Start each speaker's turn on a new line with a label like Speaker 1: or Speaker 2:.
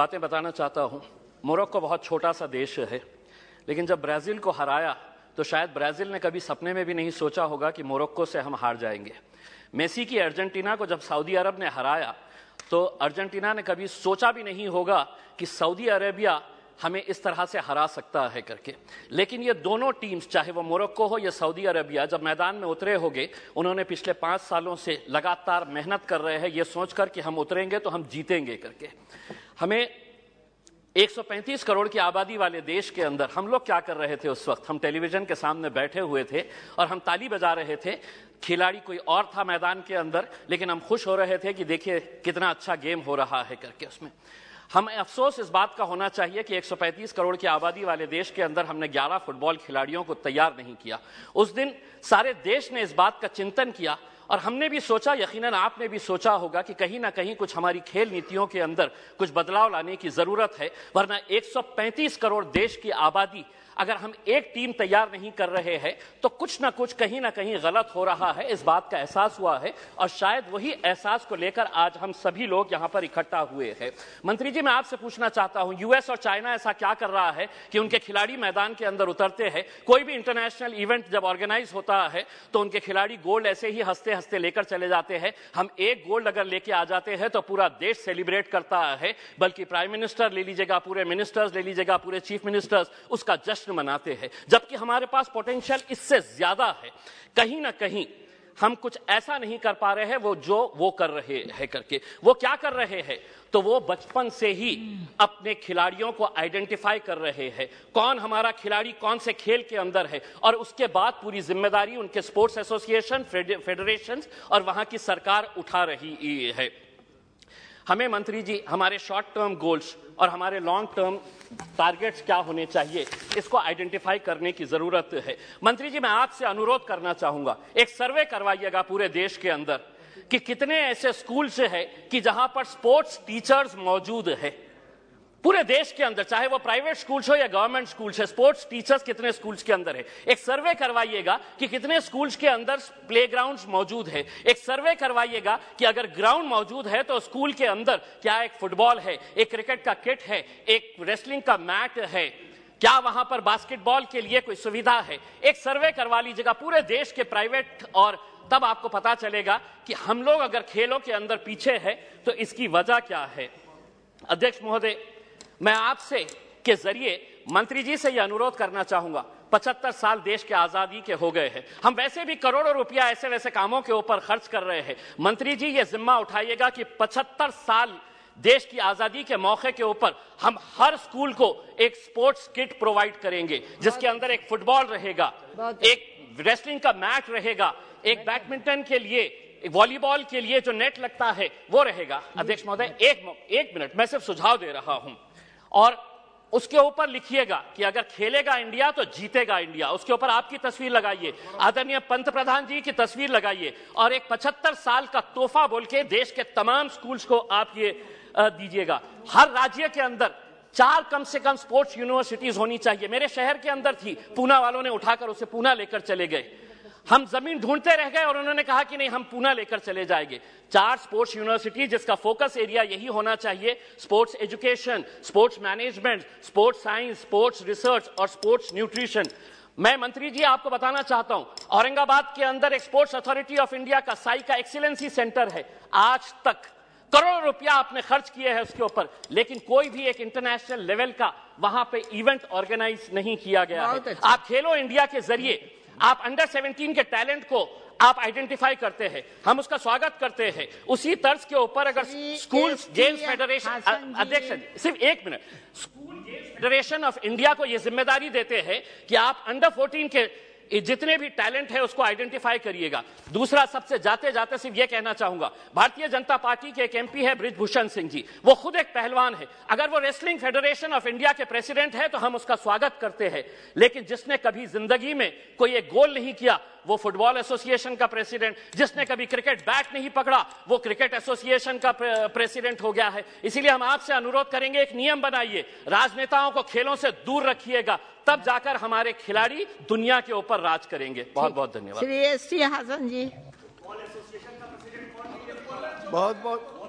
Speaker 1: बातें बताना चाहता हूं। मोरक्को बहुत छोटा सा देश है, लेकिन जब ब्राजील को हराया तो शायद ब्राजील ने कभी सपने में भी नहीं सोचा होगा कि मोरक्को से हम हार जाएंगे। मेसी की अर्जेंटीना को जब सऊदी अरब ने हराया तो अर्जेंटीना ने कभी सोचा भी नहीं होगा कि सऊदी अरेबिया हमें इस तरह से हरा सकता है करके। लेकिन ये दोनों टीम्स, चाहे वो मोरक्को हो या सऊदी अरेबिया, जब मैदान में उतरे होंगे, उन्होंने पिछले 5 सालों से लगातार मेहनत कर रहे हैं ये सोचकर कि हम उतरेंगे तो हम जीतेंगे करके। हमें 135 करोड़ की आबादी वाले देश के अंदर हम लोग क्या कर रहे थे उस वक्त? हम टेलीविजन के सामने बैठे हुए थे और हम ताली बजा रहे थे। खिलाड़ी कोई और था मैदान के अंदर, लेकिन हम खुश हो रहे थे कि देखिए कितना अच्छा गेम हो रहा है करके। उसमें हमें अफसोस इस बात का होना चाहिए कि 135 करोड़ की आबादी वाले देश के अंदर हमने 11 फुटबॉल खिलाड़ियों को तैयार नहीं किया। उस दिन सारे देश ने इस बात का चिंतन किया और हमने भी सोचा, यकीनन आपने भी सोचा होगा कि कहीं ना कहीं कुछ हमारी खेल नीतियों के अंदर कुछ बदलाव लाने की जरूरत है, वरना 135 करोड़ देश की आबादी अगर हम एक टीम तैयार नहीं कर रहे हैं तो कुछ ना कुछ कहीं ना कहीं गलत हो रहा है। इस बात का एहसास हुआ है और शायद वही एहसास को लेकर आज हम सभी लोग यहां पर इकट्ठा हुए हैं। मंत्री जी, मैं आपसे पूछना चाहता हूं, यूएस और चाइना ऐसा क्या कर रहा है कि उनके खिलाड़ी मैदान के अंदर उतरते हैं? कोई भी इंटरनेशनल इवेंट जब ऑर्गेनाइज होता है तो उनके खिलाड़ी गोल्ड ऐसे ही हंसते हंसते लेकर चले जाते हैं। हम एक गोल्ड अगर लेके आ जाते हैं तो पूरा देश सेलिब्रेट करता है, बल्कि प्राइम मिनिस्टर ले लीजिएगा, पूरे मिनिस्टर्स ले लीजिएगा, पूरे चीफ मिनिस्टर्स उसका जश्न मनाते हैं, जबकि हमारे पास पोटेंशियल इससे ज्यादा है। कहीं ना कहीं हम कुछ ऐसा नहीं कर पा रहे हैं वो कर रहे हैं करके। वो क्या कर रहे हैं? तो वो बचपन से ही अपने खिलाड़ियों को आइडेंटिफाई कर रहे हैं, कौन हमारा खिलाड़ी कौन से खेल के अंदर है, और उसके बाद पूरी जिम्मेदारी उनके स्पोर्ट्स एसोसिएशन, फेडरेशन और वहां की सरकार उठा रही है। हमें मंत्री जी हमारे शॉर्ट टर्म गोल्स और हमारे लॉन्ग टर्म टारगेट्स क्या होने चाहिए, इसको आइडेंटिफाई करने की जरूरत है। मंत्री जी, मैं आपसे अनुरोध करना चाहूंगा, एक सर्वे करवाइएगा पूरे देश के अंदर कि कितने ऐसे स्कूल्स हैं कि जहां पर स्पोर्ट्स टीचर्स मौजूद है। पूरे देश के अंदर, चाहे वो प्राइवेट स्कूल्स हो या गवर्नमेंट स्कूल्स है, स्पोर्ट्स टीचर्स कितने स्कूल्स के अंदर है। एक सर्वे करवाइएगा कि कितने स्कूल्स के अंदर प्लेग्राउंड्स मौजूद है। एक सर्वे करवाइएगा कि अगर ग्राउंड मौजूद है तो स्कूल के अंदर क्या एक फुटबॉल है, एक क्रिकेट का किट है, एक रेसलिंग का मैट है, क्या वहां पर बास्केटबॉल के लिए कोई सुविधा है। एक सर्वे करवा लीजिएगा पूरे देश के प्राइवेट, और तब आपको पता चलेगा कि हम लोग अगर खेलों के अंदर पीछे है तो इसकी वजह क्या है। अध्यक्ष महोदय, मैं आपसे के जरिए मंत्री जी से यह अनुरोध करना चाहूंगा, 75 साल देश के आजादी के हो गए हैं, हम वैसे भी करोड़ों रुपया ऐसे वैसे कामों के ऊपर खर्च कर रहे हैं। मंत्री जी ये जिम्मा उठाइएगा कि 75 साल देश की आजादी के मौके के ऊपर हम हर स्कूल को एक स्पोर्ट्स किट प्रोवाइड करेंगे, जिसके अंदर एक फुटबॉल रहेगा, एक रेसलिंग का मैट रहेगा, एक बैडमिंटन के लिए, वॉलीबॉल के लिए जो नेट लगता है वो रहेगा। अध्यक्ष महोदय, एक मिनट, मैं सिर्फ सुझाव दे रहा हूं, और उसके ऊपर लिखिएगा कि अगर खेलेगा इंडिया तो जीतेगा इंडिया। उसके ऊपर आपकी तस्वीर लगाइए, आदरणीय पंत प्रधान जी की तस्वीर लगाइए, और एक 75 साल का तोहफा बोल के देश के तमाम स्कूल्स को आप ये दीजिएगा। हर राज्य के अंदर 4 कम से कम स्पोर्ट्स यूनिवर्सिटीज होनी चाहिए। मेरे शहर के अंदर थी, पूना वालों ने उठाकर उसे पूना लेकर चले गए। हम जमीन ढूंढते रह गए और उन्होंने कहा कि नहीं, हम पूना लेकर चले जाएंगे। 4 स्पोर्ट्स यूनिवर्सिटी, जिसका फोकस एरिया यही होना चाहिए, sports education, sports management, sports science, sports research और स्पोर्ट्स न्यूट्रिशन। मैं मंत्री जी आपको बताना चाहता हूं, औरंगाबाद के अंदर एक स्पोर्ट्स अथॉरिटी ऑफ इंडिया का साई का एक्सीलेंसी सेंटर है। आज तक करोड़ों रुपया आपने खर्च किए हैं उसके ऊपर, लेकिन कोई भी एक इंटरनेशनल लेवल का वहां पे इवेंट ऑर्गेनाइज नहीं किया गया है। आप खेलो इंडिया के जरिए आप अंडर 17 के टैलेंट को आप आइडेंटिफाई करते हैं, हम उसका स्वागत करते हैं। उसी तर्ज के ऊपर अगर स्कूल गेम्स फेडरेशन, अध्यक्ष सिर्फ एक minute, school games federation of India को यह जिम्मेदारी देते हैं कि आप अंडर 14 के जितने भी टैलेंट है उसको आइडेंटिफाई करिएगा। दूसरा, सबसे जाते जाते सिर्फ ये कहना चाहूंगा, भारतीय जनता पार्टी के एक एमपी है बृजभूषण सिंह जी, वो खुद एक पहलवान है। अगर वो रेसलिंग फेडरेशन ऑफ इंडिया के प्रेसिडेंट है तो हम उसका स्वागत करते हैं, लेकिन जिसने कभी जिंदगी में कोई एक गोल नहीं किया वो फुटबॉल एसोसिएशन का प्रेसिडेंट, जिसने कभी क्रिकेट बैट नहीं पकड़ा वो क्रिकेट एसोसिएशन का प्रेसिडेंट हो गया है। इसीलिए हम आपसे अनुरोध करेंगे, एक नियम बनाइए, राजनेताओं को खेलों से दूर रखिएगा, तब जाकर हमारे खिलाड़ी दुनिया के ऊपर राज करेंगे। बहुत बहुत धन्यवाद।
Speaker 2: श्री एस.टी. हासन जी।
Speaker 3: बहुत बहुत